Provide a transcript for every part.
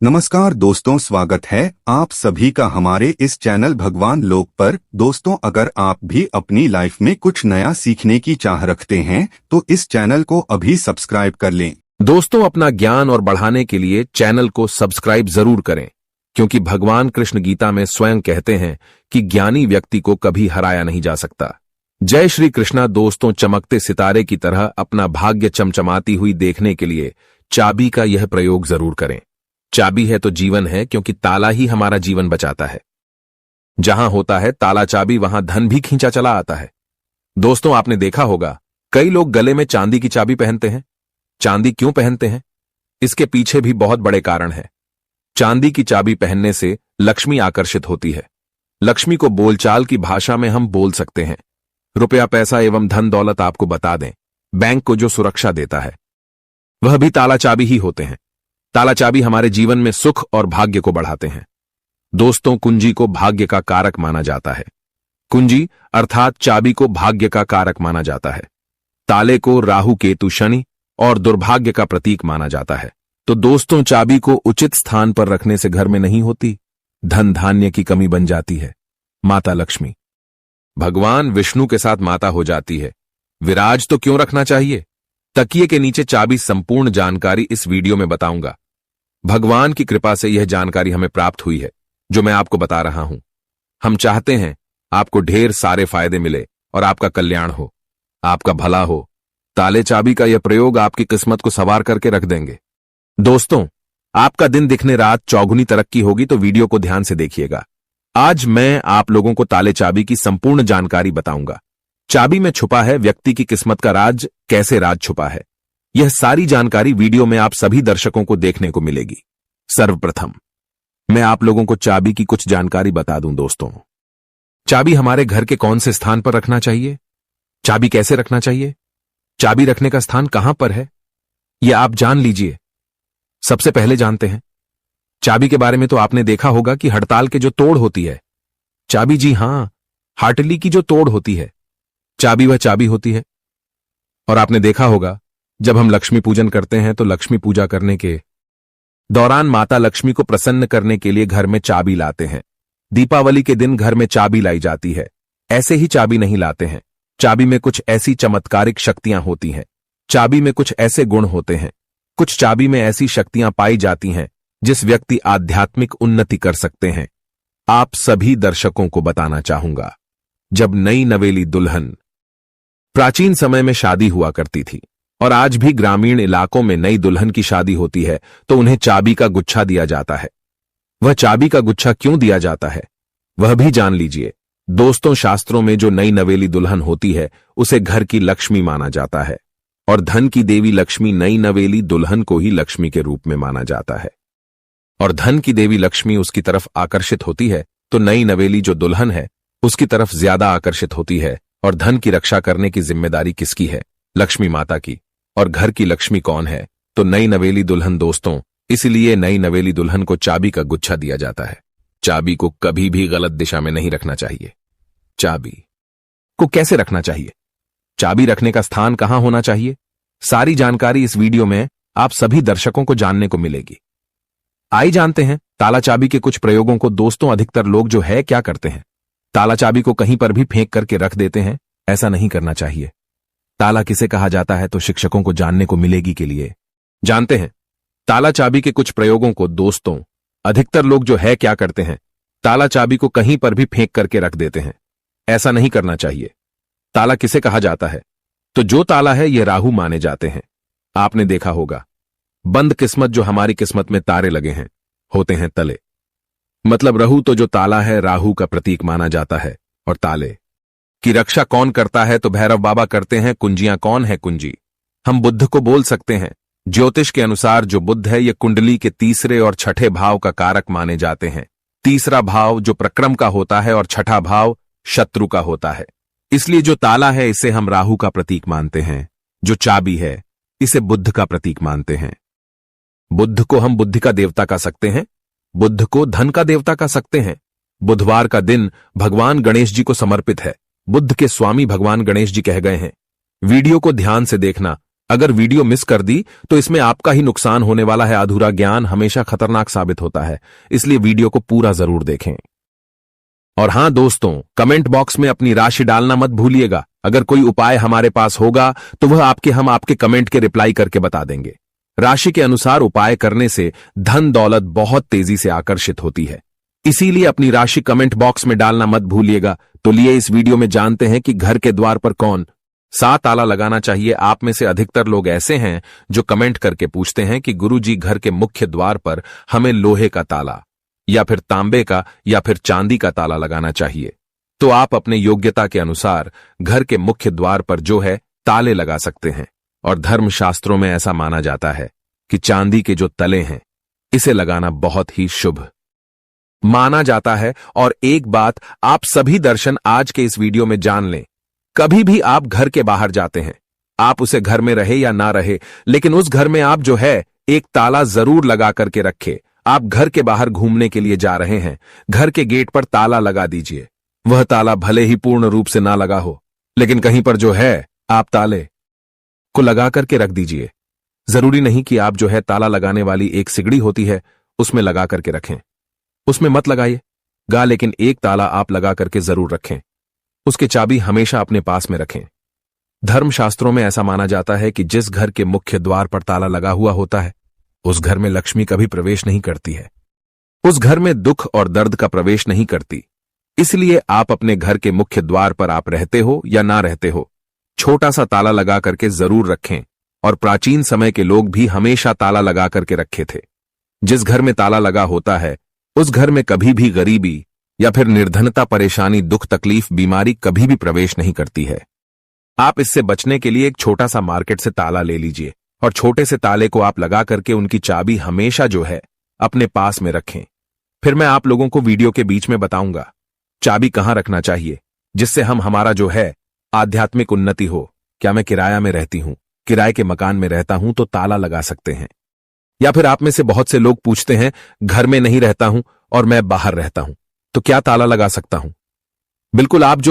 नमस्कार दोस्तों, स्वागत है आप सभी का हमारे इस चैनल भगवान लोक पर। दोस्तों, अगर आप भी अपनी लाइफ में कुछ नया सीखने की चाह रखते हैं तो इस चैनल को अभी सब्सक्राइब कर लें। दोस्तों, अपना ज्ञान और बढ़ाने के लिए चैनल को सब्सक्राइब जरूर करें, क्योंकि भगवान कृष्ण गीता में स्वयं कहते हैं कि ज्ञानी व्यक्ति को कभी हराया नहीं जा सकता। जय श्री कृष्णा। दोस्तों, चमकते सितारे की तरह अपना भाग्य चमचमाती हुई देखने के लिए चाबी का यह प्रयोग जरूर करें। चाबी है तो जीवन है, क्योंकि ताला ही हमारा जीवन बचाता है। जहां होता है ताला चाबी, वहां धन भी खींचा चला आता है। दोस्तों, आपने देखा होगा कई लोग गले में चांदी की चाबी पहनते हैं। चांदी क्यों पहनते हैं? इसके पीछे भी बहुत बड़े कारण है। चांदी की चाबी पहनने से लक्ष्मी आकर्षित होती है। लक्ष्मी को बोलचाल की भाषा में हम बोल सकते हैं। रुपया, पैसा एवं धन दौलत आपको बता दें, बैंक को जो सुरक्षा देता है वह भी ताला चाबी ही होते हैं। ताला चाबी हमारे जीवन में सुख और भाग्य को बढ़ाते हैं। दोस्तों, कुंजी को भाग्य का कारक माना जाता है। कुंजी अर्थात चाबी को भाग्य का कारक माना जाता है। ताले को राहु, केतु, शनि और दुर्भाग्य का प्रतीक माना जाता है। तो दोस्तों, चाबी को उचित स्थान पर रखने से घर में नहीं होती धन धान्य की कमी बन जाती है। माता लक्ष्मी भगवान विष्णु के साथ माता हो जाती है। विराज तो क्यों रखना चाहिए? तकिए के नीचे चाबी संपूर्ण जानकारी इस वीडियो में बताऊंगा। भगवान की कृपा से यह जानकारी हमें प्राप्त हुई है जो मैं आपको बता रहा हूं। हम चाहते हैं आपको ढेर सारे फायदे मिले और आपका कल्याण हो, आपका भला हो। ताले चाबी का यह प्रयोग आपकी किस्मत को सवार करके रख देंगे। दोस्तों, आपका दिन दिखने रात चौगुनी तरक्की होगी, तो वीडियो को ध्यान से देखिएगा। आज मैं आप लोगों को ताले चाबी की संपूर्ण जानकारी बताऊंगा। चाबी में छुपा है व्यक्ति की किस्मत का राज, कैसे राज छुपा है, यह सारी जानकारी वीडियो में आप सभी दर्शकों को देखने को मिलेगी। सर्वप्रथम मैं आप लोगों को चाबी की कुछ जानकारी बता दूं। दोस्तों, चाबी हमारे घर के कौन से स्थान पर रखना चाहिए, चाबी कैसे रखना चाहिए, चाबी रखने का स्थान कहां पर है, यह आप जान लीजिए। सबसे पहले जानते हैं चाबी के बारे में। तो आपने देखा होगा कि हड़ताल के जो तोड़ होती है चाबी, जी हां, हाटली की जो तोड़ होती है चाबी, वह चाबी होती है। और आपने देखा होगा जब हम लक्ष्मी पूजन करते हैं तो लक्ष्मी पूजा करने के दौरान माता लक्ष्मी को प्रसन्न करने के लिए घर में चाबी लाते हैं। दीपावली के दिन घर में चाबी लाई जाती है। ऐसे ही चाबी नहीं लाते हैं। चाबी में कुछ ऐसी चमत्कारिक शक्तियां होती हैं। चाबी में कुछ ऐसे गुण होते हैं। कुछ चाबी में ऐसी शक्तियां पाई जाती हैं जिस व्यक्ति आध्यात्मिक उन्नति कर सकते हैं। आप सभी दर्शकों को बताना चाहूंगा, जब नई नवेली दुल्हन प्राचीन समय में शादी हुआ करती थी और आज भी ग्रामीण इलाकों में नई दुल्हन की शादी होती है तो उन्हें चाबी का गुच्छा दिया जाता है। वह चाबी का गुच्छा क्यों दिया जाता है वह भी जान लीजिए। दोस्तों, शास्त्रों में जो नई नवेली दुल्हन होती है उसे घर की लक्ष्मी माना जाता है और धन की देवी लक्ष्मी नई नवेली दुल्हन को ही लक्ष्मी के रूप में माना जाता है। और धन की देवी लक्ष्मी उसकी तरफ आकर्षित होती है तो नई नवेली जो दुल्हन है उसकी तरफ ज्यादा आकर्षित होती है। और धन की रक्षा करने की जिम्मेदारी किसकी है? लक्ष्मी माता की। और घर की लक्ष्मी कौन है? तो नई नवेली दुल्हन। दोस्तों, इसलिए नई नवेली दुल्हन को चाबी का गुच्छा दिया जाता है। चाबी को कभी भी गलत दिशा में नहीं रखना चाहिए। चाबी को कैसे रखना चाहिए, चाबी रखने का स्थान कहां होना चाहिए, सारी जानकारी इस वीडियो में आप सभी दर्शकों को जानने को मिलेगी। आइए जानते हैं ताला चाबी के कुछ प्रयोगों को। दोस्तों, अधिकतर लोग जो है क्या करते हैं, ताला चाबी को कहीं पर भी फेंक करके रख देते हैं। ऐसा नहीं करना चाहिए। ताला किसे कहा जाता है तो शिक्षकों को जानने को मिलेगी के लिए जानते हैं ताला चाबी के कुछ प्रयोगों को। दोस्तों, अधिकतर लोग जो है क्या करते हैं, ताला चाबी को कहीं पर भी फेंक करके रख देते हैं। ऐसा नहीं करना चाहिए। ताला किसे कहा जाता है तो जो ताला है यह राहु माने जाते हैं। आपने देखा होगा बंद किस्मत, जो हमारी किस्मत में तारे लगे हैं, होते हैं तले। मतलब राहु तो जो ताला है राहु का प्रतीक माना जाता है। और ताले की रक्षा कौन करता है तो भैरव बाबा करते हैं। कुंजियां कौन है? कुंजी हम बुध को बोल सकते हैं। ज्योतिष के अनुसार जो बुध है यह कुंडली के तीसरे और छठे भाव का कारक माने जाते हैं। तीसरा भाव जो प्रक्रम का होता है और छठा भाव शत्रु का होता है। इसलिए जो ताला है इसे हम राहु का प्रतीक मानते हैं। जो चाबी है इसे बुध का प्रतीक मानते हैं। बुध को हम बुद्धि का देवता कह सकते हैं। बुध को धन का देवता कह सकते हैं। बुधवार का दिन भगवान गणेश जी को समर्पित है। बुध के स्वामी भगवान गणेश जी कह गए हैं। वीडियो को ध्यान से देखना, अगर वीडियो मिस कर दी तो इसमें आपका ही नुकसान होने वाला है। अधूरा ज्ञान हमेशा खतरनाक साबित होता है, इसलिए वीडियो को पूरा जरूर देखें। और हां दोस्तों, कमेंट बॉक्स में अपनी राशि डालना मत भूलिएगा। अगर कोई उपाय हमारे पास होगा तो वह हम आपके कमेंट के रिप्लाई करके बता देंगे। राशि के अनुसार उपाय करने से धन दौलत बहुत तेजी से आकर्षित होती है, इसीलिए अपनी राशि कमेंट बॉक्स में डालना मत भूलिएगा। तो लिए इस वीडियो में जानते हैं कि घर के द्वार पर कौन सा ताला लगाना चाहिए। आप में से अधिकतर लोग ऐसे हैं जो कमेंट करके पूछते हैं कि गुरुजी, घर के मुख्य द्वार पर हमें लोहे का ताला या फिर तांबे का या फिर चांदी का ताला लगाना चाहिए। तो आप अपने योग्यता के अनुसार घर के मुख्य द्वार पर ताले लगा सकते हैं। और धर्मशास्त्रों में ऐसा माना जाता है कि चांदी के जो तले हैं, इसे लगाना बहुत ही शुभ माना जाता है। और एक बात आप सभी दर्शन आज के इस वीडियो में जान लें, कभी भी आप घर के बाहर जाते हैं, आप उसे घर में रहे या ना रहे, लेकिन उस घर में आप एक ताला जरूर लगा करके रखे। आप घर के बाहर घूमने के लिए जा रहे हैं, घर के गेट पर ताला लगा दीजिए। वह ताला भले ही पूर्ण रूप से ना लगा हो, लेकिन कहीं पर आप ताले को लगा करके रख दीजिए। जरूरी नहीं कि आप ताला लगाने वाली एक सिगड़ी होती है उसमें लगा करके रखें, उसमें मत लगाइएगा, लेकिन एक ताला आप लगा करके जरूर रखें। उसकी चाबी हमेशा अपने पास में रखें। धर्मशास्त्रों में ऐसा माना जाता है कि जिस घर के मुख्य द्वार पर ताला लगा हुआ होता है, उस घर में लक्ष्मी कभी प्रवेश नहीं करती है, उस घर में दुख और दर्द का प्रवेश नहीं करती। इसलिए आप अपने घर के मुख्य द्वार पर आप रहते हो या ना रहते हो, छोटा सा ताला लगा करके जरूर रखें। और प्राचीन समय के लोग भी हमेशा ताला लगा करके रखे थे। जिस घर में ताला लगा होता है, उस घर में कभी भी गरीबी या फिर निर्धनता, परेशानी, दुख, तकलीफ, बीमारी कभी भी प्रवेश नहीं करती है। आप इससे बचने के लिए एक छोटा सा मार्केट से ताला ले लीजिए और छोटे से ताले को आप लगा करके उनकी चाबी हमेशा अपने पास में रखें। फिर मैं आप लोगों को वीडियो के बीच में बताऊंगा चाबी कहां रखना चाहिए, जिससे हमारा आध्यात्मिक उन्नति हो। क्या मैं किराया में रहती हूं, किराए के मकान में रहता हूं तो ताला लगा सकते हैं। या फिर आप में से बहुत से लोग पूछते हैं, घर में नहीं रहता हूं और मैं बाहर रहता हूं, तो क्या ताला लगा सकता हूं? बिल्कुल, आप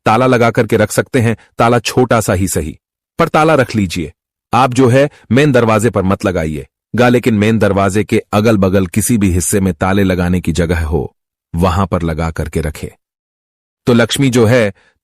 ताला लगा करके रख सकते हैं। ताला छोटा सा ही सही, पर ताला रख लीजिए। आप मेन दरवाजे पर मत लगाइएगा, लेकिन मेन दरवाजे के अगल बगल किसी भी हिस्से में ताले लगाने की जगह हो, वहां पर लगा करके रखे। तो लक्ष्मी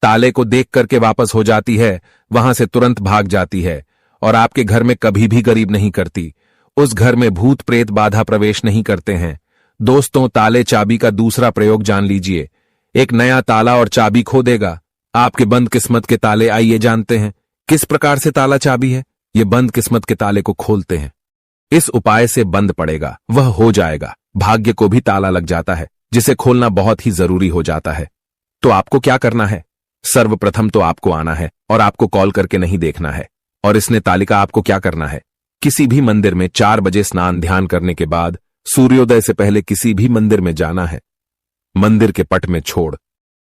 ताले को देख करके वापस हो जाती है, वहां से तुरंत भाग जाती है और आपके घर में कभी भी गरीब नहीं करती। उस घर में भूत प्रेत बाधा प्रवेश नहीं करते हैं। दोस्तों, ताले चाबी का दूसरा प्रयोग जान लीजिए। एक नया ताला और चाबी खो देगा आपके बंद किस्मत के ताले। आइए जानते हैं किस प्रकार से ताला चाबी है, ये बंद किस्मत के ताले को खोलते हैं। इस उपाय से बंद पड़ेगा, वह हो जाएगा। भाग्य को भी ताला लग जाता है, जिसे खोलना बहुत ही जरूरी हो जाता है। तो आपको क्या करना है? सर्वप्रथम तो आपको आना है और आपको कॉल करके नहीं देखना है। और इसने तालिका आपको क्या करना है, किसी भी मंदिर में 4 बजे स्नान ध्यान करने के बाद सूर्योदय से पहले किसी भी मंदिर में जाना है। मंदिर के पट में छोड़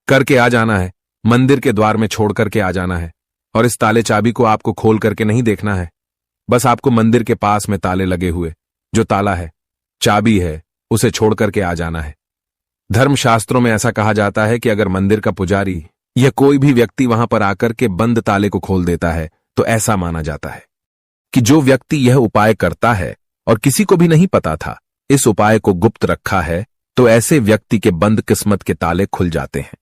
करके आ जाना है, मंदिर के द्वार में छोड़ करके आ जाना है। और इस ताले चाबी को आपको खोल करके नहीं देखना है, बस आपको मंदिर के पास में ताले लगे हुए जो ताला है, चाबी है, उसे छोड़ करके आ जाना है। धर्मशास्त्रों में ऐसा कहा जाता है कि अगर मंदिर का पुजारी या कोई भी व्यक्ति वहां पर आकर के बंद ताले को खोल देता है, तो ऐसा माना जाता है कि जो व्यक्ति यह उपाय करता है और किसी को भी नहीं पता था, इस उपाय को गुप्त रखा है, तो ऐसे व्यक्ति के बंद किस्मत के ताले खुल जाते हैं।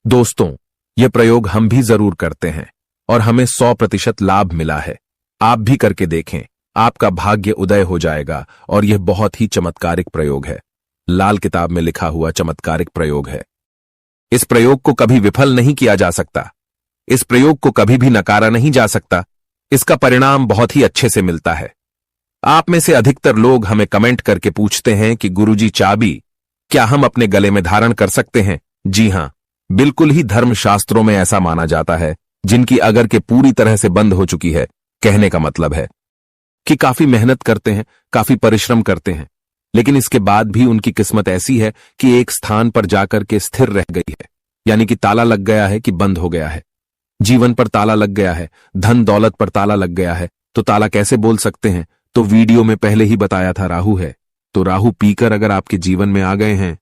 दोस्तों, यह प्रयोग हम भी जरूर करते हैं और हमें 100% लाभ मिला है। आप भी करके देखें, आपका भाग्य उदय हो जाएगा। और यह बहुत ही चमत्कारिक प्रयोग है, लाल किताब में लिखा हुआ चमत्कारिक प्रयोग है। इस प्रयोग को कभी विफल नहीं किया जा सकता, इस प्रयोग को कभी भी नकारा नहीं जा सकता। इसका परिणाम बहुत ही अच्छे से मिलता है। आप में से अधिकतर लोग हमें कमेंट करके पूछते हैं कि गुरुजी, चाबी क्या हम अपने गले में धारण कर सकते हैं? जी हां, बिल्कुल ही। धर्मशास्त्रों में ऐसा माना जाता है, जिनकी अगर के पूरी तरह से बंद हो चुकी है, कहने का मतलब है कि काफी मेहनत करते हैं, काफी परिश्रम करते हैं, लेकिन इसके बाद भी उनकी किस्मत ऐसी है कि एक स्थान पर जाकर के स्थिर रह गई है। यानी कि ताला लग गया है कि बंद हो गया है, जीवन पर ताला लग गया है, धन दौलत पर ताला लग गया है। तो ताला कैसे बोल सकते हैं? तो वीडियो में पहले ही बताया था, राहु है। तो राहु पीकर अगर आपके जीवन में आ गए हैं,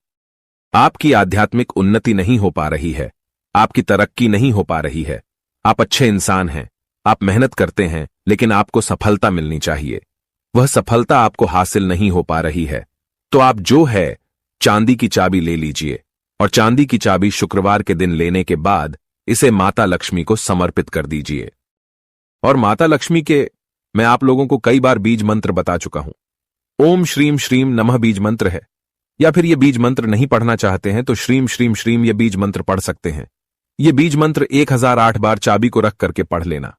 आपकी आध्यात्मिक उन्नति नहीं हो पा रही है, आपकी तरक्की नहीं हो पा रही है। आप अच्छे इंसान हैं, आप मेहनत करते हैं लेकिन आपको सफलता मिलनी चाहिए, वह सफलता आपको हासिल नहीं हो पा रही है, तो आप जो है चांदी की चाबी ले लीजिए और चांदी की चाबी शुक्रवार के दिन लेने के बाद इसे माता लक्ष्मी को समर्पित कर दीजिए। और माता लक्ष्मी के मैं आप लोगों को कई बार बीज मंत्र बता चुका हूं। ओम श्रीम श्रीम नमः बीज मंत्र है, या फिर ये बीज मंत्र नहीं पढ़ना चाहते हैं तो श्रीम श्रीम श्रीम ये बीज मंत्र पढ़ सकते हैं। ये बीज मंत्र 1008 बार चाबी को रख करके पढ़ लेना,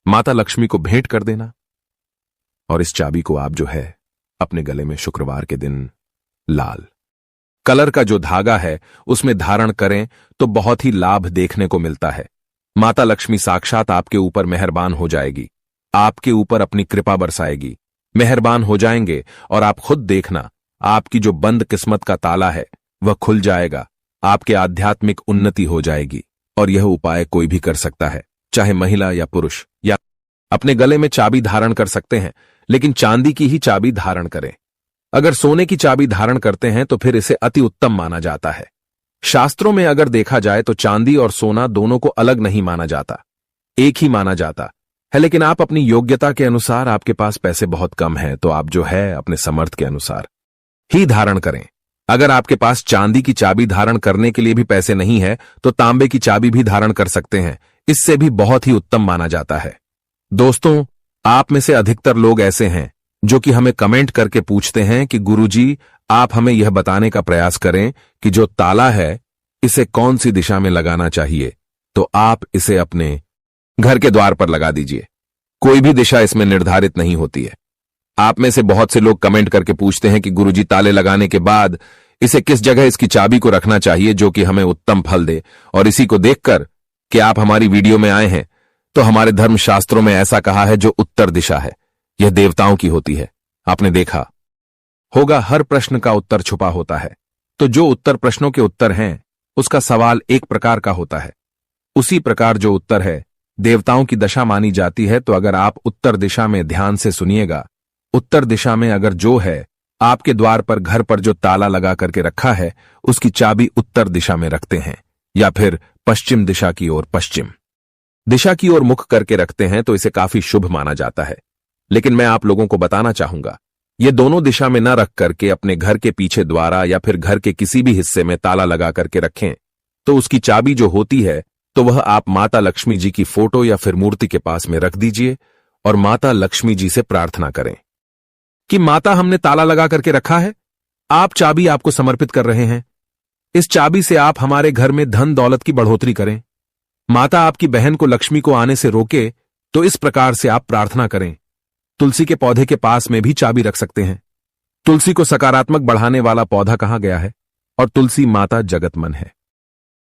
माता लक्ष्मी को भेंट कर देना और इस चाबी को आप जो है अपने गले में शुक्रवार के दिन लाल कलर का जो धागा है उसमें धारण करें तो बहुत ही लाभ देखने को मिलता है। माता लक्ष्मी साक्षात आपके ऊपर मेहरबान हो जाएगी, आपके ऊपर अपनी कृपा बरसाएगी, मेहरबान हो जाएंगे और आप खुद देखना आपकी जो बंद किस्मत का ताला है वह खुल जाएगा, आपके आध्यात्मिक उन्नति हो जाएगी। और यह उपाय कोई भी कर सकता है, चाहे महिला या पुरुष, या अपने गले में चाबी धारण कर सकते हैं, लेकिन चांदी की ही चाबी धारण करें। अगर सोने की चाबी धारण करते हैं तो फिर इसे अति उत्तम माना जाता है। शास्त्रों में अगर देखा जाए तो चांदी और सोना दोनों को अलग नहीं माना जाता, एक ही माना जाता है। लेकिन आप अपनी योग्यता के अनुसार, आपके पास पैसे बहुत कम हैं तो आप जो है अपने समर्थ के अनुसार ही धारण करें। अगर आपके पास चांदी की चाबी धारण करने के लिए भी पैसे नहीं है तो तांबे की चाबी भी धारण कर सकते हैं, इससे भी बहुत ही उत्तम माना जाता है। दोस्तों, आप में से अधिकतर लोग ऐसे हैं जो कि हमें कमेंट करके पूछते हैं कि गुरुजी आप हमें यह बताने का प्रयास करें कि जो ताला है इसे कौन सी दिशा में लगाना चाहिए, तो आप इसे अपने घर के द्वार पर लगा दीजिए। कोई भी दिशा इसमें निर्धारित नहीं होती है। आप में से बहुत से लोग कमेंट करके पूछते हैं कि गुरुजी ताले लगाने के बाद इसे किस जगह इसकी चाबी को रखना चाहिए जो कि हमें उत्तम फल दे। और इसी को देखकर कि आप हमारी वीडियो में आए हैं तो हमारे धर्मशास्त्रों में ऐसा कहा है जो उत्तर दिशा है यह देवताओं की होती है। आपने देखा होगा हर प्रश्न का उत्तर छुपा होता है, तो जो उत्तर प्रश्नों के उत्तर हैं उसका सवाल एक प्रकार का होता है। उसी प्रकार जो उत्तर है देवताओं की दशा मानी जाती है। तो अगर आप उत्तर दिशा में ध्यान से सुनिएगा, उत्तर दिशा में अगर जो है आपके द्वार पर घर पर जो ताला लगा करके रखा है उसकी चाबी उत्तर दिशा में रखते हैं या फिर पश्चिम दिशा की ओर पश्चिम दिशा की ओर मुख करके रखते हैं तो इसे काफी शुभ माना जाता है। लेकिन मैं आप लोगों को बताना चाहूंगा, ये दोनों दिशा में न रख करके अपने घर के पीछे द्वारा या फिर घर के किसी भी हिस्से में ताला लगा करके रखें तो उसकी चाबी जो होती है तो वह आप माता लक्ष्मी जी की फोटो या फिर मूर्ति के पास में रख दीजिए और माता लक्ष्मी जी से प्रार्थना करें कि माता हमने ताला लगा करके रखा है, आप चाबी आपको समर्पित कर रहे हैं, इस चाबी से आप हमारे घर में धन दौलत की बढ़ोतरी करें। माता आपकी बहन को लक्ष्मी को आने से रोके तो इस प्रकार से आप प्रार्थना करें। तुलसी के पौधे के पास में भी चाबी रख सकते हैं। तुलसी को सकारात्मक बढ़ाने वाला पौधा कहा गया है और तुलसी माता जगतमन है।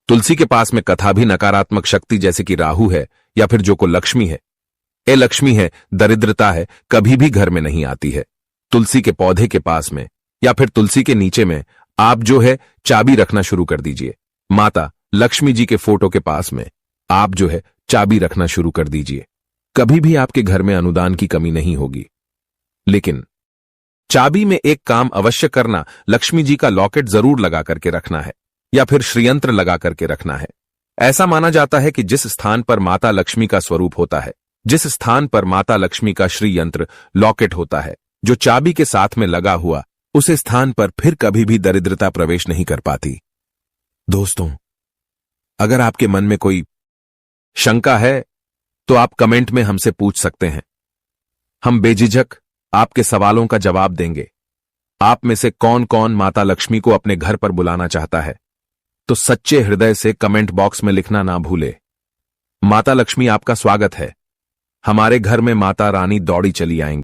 तुलसी के पास में कथा भी नकारात्मक शक्ति जैसे कि राहु है या फिर जो को लक्ष्मी है, ए लक्ष्मी है, दरिद्रता है, कभी भी घर में नहीं आती है। तुलसी के पौधे के पास में या फिर तुलसी के नीचे में आप जो है चाबी रखना शुरू कर दीजिए। माता लक्ष्मी जी के फोटो के पास में आप जो है चाबी रखना शुरू कर दीजिए। कभी भी आपके घर में अनुदान की कमी नहीं होगी। लेकिन चाबी में एक काम अवश्य करना, लक्ष्मी जी का लॉकेट जरूर लगा करके रखना है या फिर श्रीयंत्र लगा करके रखना है। ऐसा माना जाता है कि जिस स्थान पर माता लक्ष्मी का स्वरूप होता है, जिस स्थान पर माता लक्ष्मी का श्रीयंत्र लॉकेट होता है जो चाबी के साथ में लगा हुआ, उस स्थान पर फिर कभी भी दरिद्रता प्रवेश नहीं कर पाती। दोस्तों, अगर आपके मन में कोई शंका है तो आप कमेंट में हमसे पूछ सकते हैं। हम बेझिझक आपके सवालों का जवाब देंगे। आप में से कौन कौन माता लक्ष्मी को अपने घर पर बुलाना चाहता है तो सच्चे हृदय से कमेंट बॉक्स में लिखना ना भूले। माता लक्ष्मी आपका स्वागत है। हमारे घर में माता रानी दौड़ी चली आएंगी।